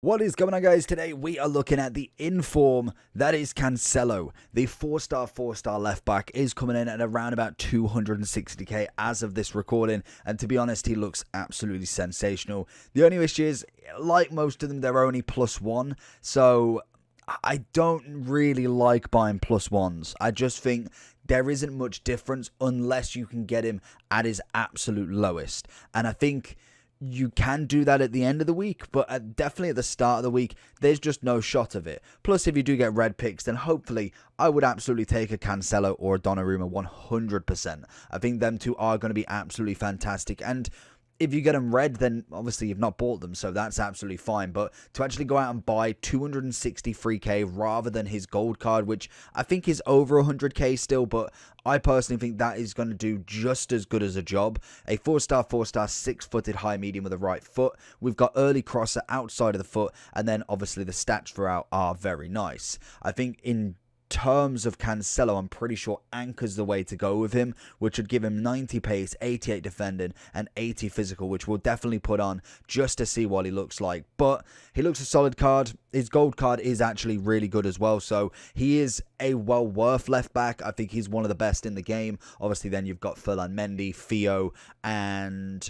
What is going on, guys? Today we are looking at the inform that is Cancelo. The 4-star left back is coming in at around about 260k as of this recording, and to be honest, he looks absolutely sensational. The only issue is, like most of them, they're only +1, so I don't really like buying +1s. I just think there isn't much difference unless you can get him at his absolute lowest, and I think you can do that at the end of the week, but definitely at the start of the week, there's just no shot of it. Plus, if you do get red picks, then hopefully I would absolutely take a Cancelo or a Donnarumma 100%. I think them two are going to be absolutely fantastic, and if you get them red, then obviously you've not bought them, so that's absolutely fine. But to actually go out and buy 263k rather than his gold card, which I think is over 100k still, but I personally think that is going to do just as good as a job. A 4-star, 6-footed high medium with a right foot. We've got early crosser outside of the foot, and then obviously the stats throughout are very nice. I think in terms of Cancelo, I'm pretty sure anchor's the way to go with him, which would give him 90 pace, 88 defending, and 80 physical, which we'll definitely put on just to see what he looks like. But he looks a solid card. His gold card is actually really good as well, so he is a well worth left back. I think he's one of the best in the game. Obviously, then you've got Ferland Mendy, Theo, and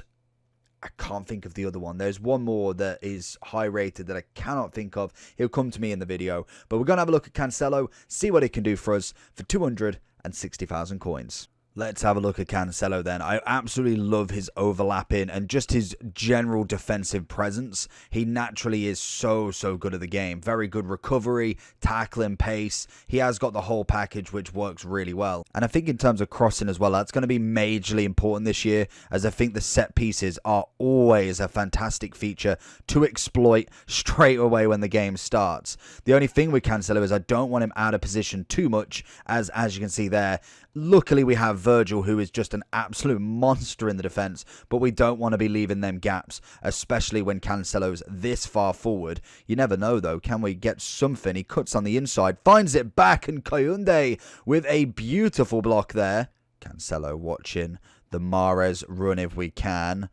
I can't think of the other one. There's one more that is high rated that I cannot think of. He'll come to me in the video. But we're going to have a look at Cancelo, see what he can do for us for 260,000 coins. Let's have a look at Cancelo then. I absolutely love his overlapping and just his general defensive presence. He naturally is so good at the game. Very good recovery, tackling, pace. He has got the whole package, which works really well. And I think in terms of crossing as well, that's going to be majorly important this year, as I think the set pieces are always a fantastic feature to exploit straight away when the game starts. The only thing with Cancelo is I don't want him out of position too much, as you can see there. Luckily, we have Virgil, who is just an absolute monster in the defence, but we don't want to be leaving them gaps, especially when Cancelo's this far forward. You never know, though. Can we get something? He cuts on the inside, finds it back, and Kounde with a beautiful block there. Cancelo watching the Mahrez run if we can.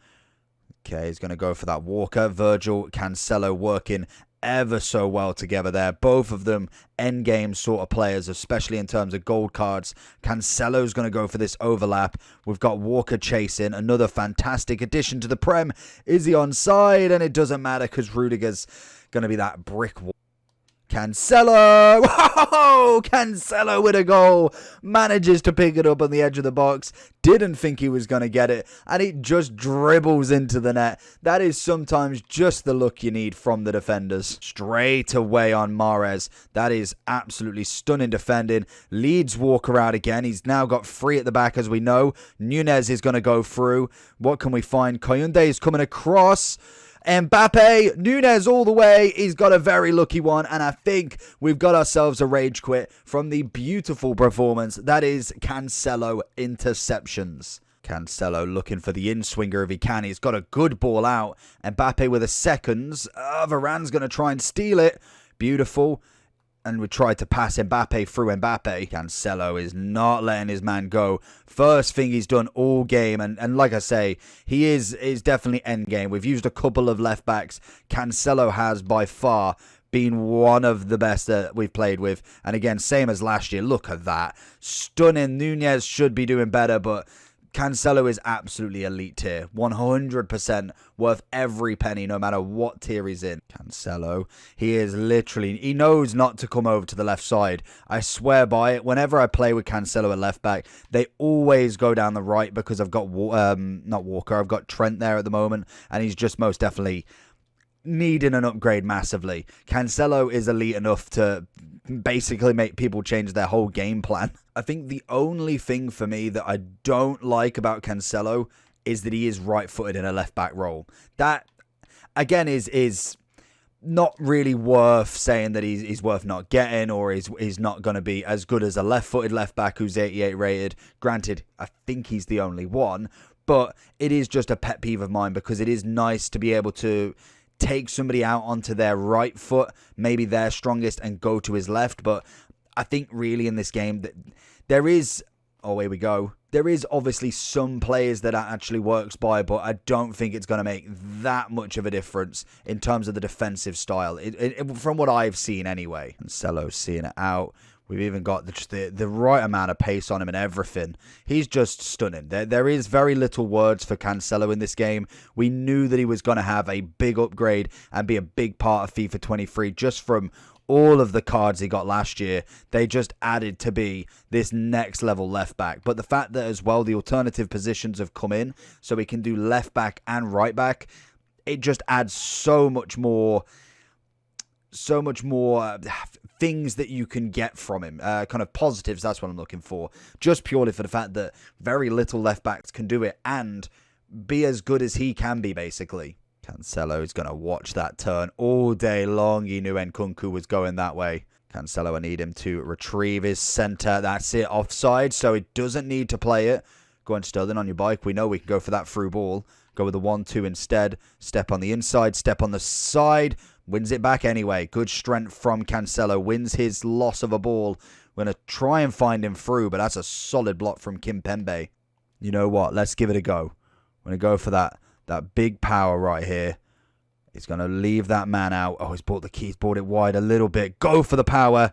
Okay, he's going to go for that Walker. Virgil, Cancelo working ever so well together there. Both of them endgame sort of players, especially in terms of gold cards. Cancelo's going to go for this overlap. We've got Walker chasing. Another fantastic addition to the Prem. Is he onside? And it doesn't matter because Rudiger's going to be that brick wall. Cancelo! Whoa! Cancelo with a goal. Manages to pick it up on the edge of the box. Didn't think he was going to get it. And it just dribbles into the net. That is sometimes just the look you need from the defenders. Straight away on Mahrez. That is absolutely stunning defending. Leads Walker out again. He's now got 3 at the back, as we know. Nunez is going to go through. What can we find? Kounde is coming across. Mbappe, Nunez all the way. He's got a very lucky one, and I think we've got ourselves a rage quit from the beautiful performance that is Cancelo interceptions. Cancelo looking for the in-swinger if he can. He's got a good ball out. Mbappe with a seconds. Varane's going to try and steal it. Beautiful. And we tried to pass Mbappe through Mbappe. Cancelo is not letting his man go. First thing he's done all game. And like I say, he is definitely end game. We've used a couple of left backs. Cancelo has by far been one of the best that we've played with. And again, same as last year. Look at that. Stunning. Nunez should be doing better, but Cancelo is absolutely elite tier. 100% worth every penny, no matter what tier he's in. Cancelo, he is literally, he knows not to come over to the left side. I swear by it. Whenever I play with Cancelo at left back, they always go down the right because I've got, not Walker, I've got Trent there at the moment, and he's just most definitely needing an upgrade massively. Cancelo is elite enough to basically make people change their whole game plan. I think the only thing for me that I don't like about Cancelo is that he is right-footed in a left-back role. That, again, is not really worth saying that he's worth not getting, or he's not going to be as good as a left-footed left-back who's 88 rated. Granted, I think he's the only one, but it is just a pet peeve of mine because it is nice to be able to take somebody out onto their right foot, maybe their strongest, and go to his left. But I think really in this game that there is, oh, here we go. There is obviously some players that actually works by, but I don't think it's going to make that much of a difference in terms of the defensive style, from what I've seen anyway. Cancelo's seeing it out. We've even got the right amount of pace on him and everything. He's just stunning. There is very little words for Cancelo in this game. We knew that he was going to have a big upgrade and be a big part of FIFA 23 just from all of the cards he got last year. They just added to be this next level left back. But the fact that as well the alternative positions have come in, so he can do left back and right back, it just adds so much more things that you can get from him, kind of positives. That's what I'm looking for, just purely for the fact that very little left backs can do it and be as good as he can be, basically. Cancelo is going to watch that turn all day long. He knew Nkunku was going that way. Cancelo, I need him to retrieve his centre. That's it, offside, so he doesn't need to play it. Go on, Sterling, on your bike. We know we can go for that through ball. Go with the 1-2 instead. Step on the inside, step on the side. Wins it back anyway. Good strength from Cancelo. Wins his loss of a ball. We're going to try and find him through, but that's a solid block from Kimpembe. You know what? Let's give it a go. We're going to go for that big power right here. He's going to leave that man out. Oh, he's brought the keys, brought it wide a little bit. Go for the power.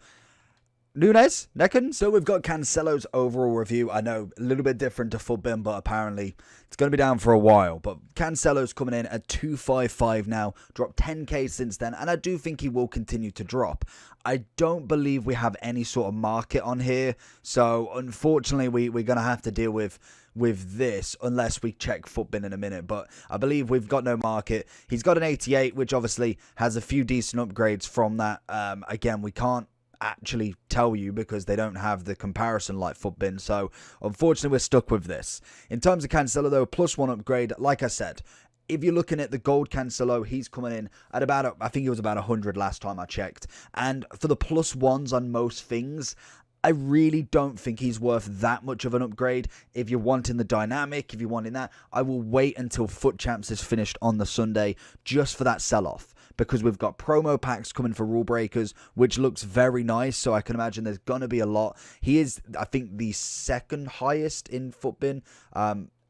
Nunes, Necken. So we've got Cancelo's overall review. I know, a little bit different to Footbin, but apparently it's going to be down for a while. But Cancelo's coming in at 255 now. Dropped 10k since then, and I do think he will continue to drop. I don't believe we have any sort of market on here. So unfortunately, we're going to have to deal with this unless we check Footbin in a minute. But I believe we've got no market. He's got an 88, which obviously has a few decent upgrades from that. Again, we can't actually tell you because they don't have the comparison like Footbin, so unfortunately we're stuck with this. In terms of Cancelo though, +1 upgrade, like I said, if you're looking at the gold Cancelo, he's coming in at about, I think it was about 100 last time I checked, and for the +1s on most things, I really don't think he's worth that much of an upgrade. If you're wanting the dynamic, if you're wanting that, I will wait until Foot Champs is finished on the Sunday just for that sell-off. Because we've got promo packs coming for Rule Breakers, which looks very nice. So I can imagine there's going to be a lot. He is, I think, the second highest in Footbin.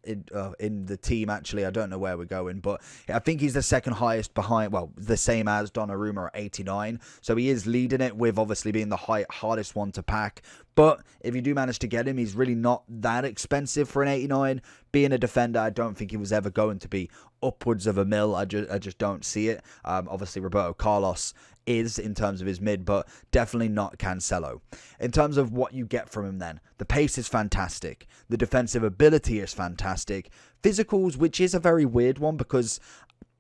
In the team, actually. I don't know where we're going, but I think he's the second highest behind, well, the same as Donnarumma at 89. So he is leading it with obviously being the hardest one to pack. But if you do manage to get him, he's really not that expensive for an 89. Being a defender, I don't think he was ever going to be upwards of $1 million. I just don't see it. Obviously, Roberto Carlos is in terms of his mid, but definitely not Cancelo. In terms of what you get from him then, the pace is fantastic. The defensive ability is fantastic. Physicals, which is a very weird one because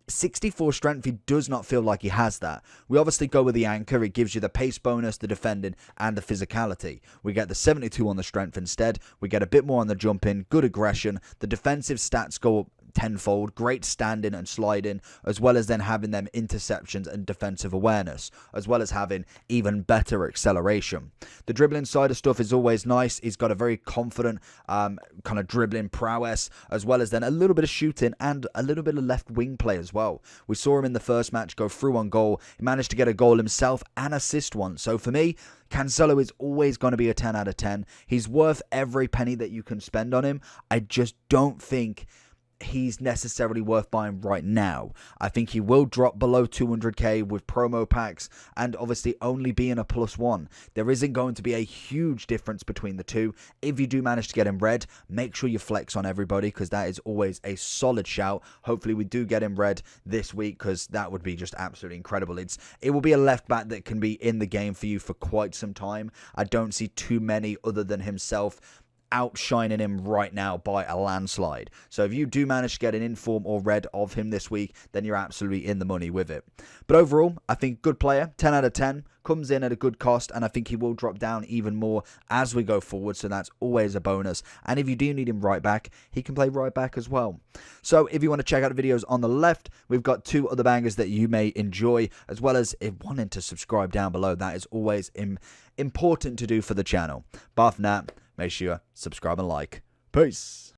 64 strength, he does not feel like he has that. We obviously go with the anchor. It gives you the pace bonus, the defending, and the physicality. We get the 72 on the strength instead. We get a bit more on the jumping, good aggression. The defensive stats go up tenfold, great standing and sliding, as well as then having them interceptions and defensive awareness, as well as having even better acceleration. The dribbling side of stuff is always nice. He's got a very confident kind of dribbling prowess, as well as then a little bit of shooting and a little bit of left wing play as well. We saw him in the first match go through on goal. He managed to get a goal himself and assist one. So for me, Cancelo is always going to be a 10 out of 10. He's worth every penny that you can spend on him. I just don't think he's necessarily worth buying right now. I think he will drop below 200k with promo packs and obviously only being a +1. There isn't going to be a huge difference between the two. If you do manage to get him red, make sure you flex on everybody because that is always a solid shout. Hopefully we do get him red this week because that would be just absolutely incredible. It will be a left back that can be in the game for you for quite some time. I don't see too many other than himself outshining him right now by a landslide. So if you do manage to get an inform or red of him this week, then you're absolutely in the money with it. But overall, I think good player, 10 out of 10, comes in at a good cost, and I think he will drop down even more as we go forward, so that's always a bonus. And if you do need him right back, he can play right back as well. So if you want to check out the videos on the left, we've got 2 other bangers that you may enjoy, as well as if wanting to subscribe down below. That is always important to do for the channel. But for now, make sure you subscribe and like. Peace.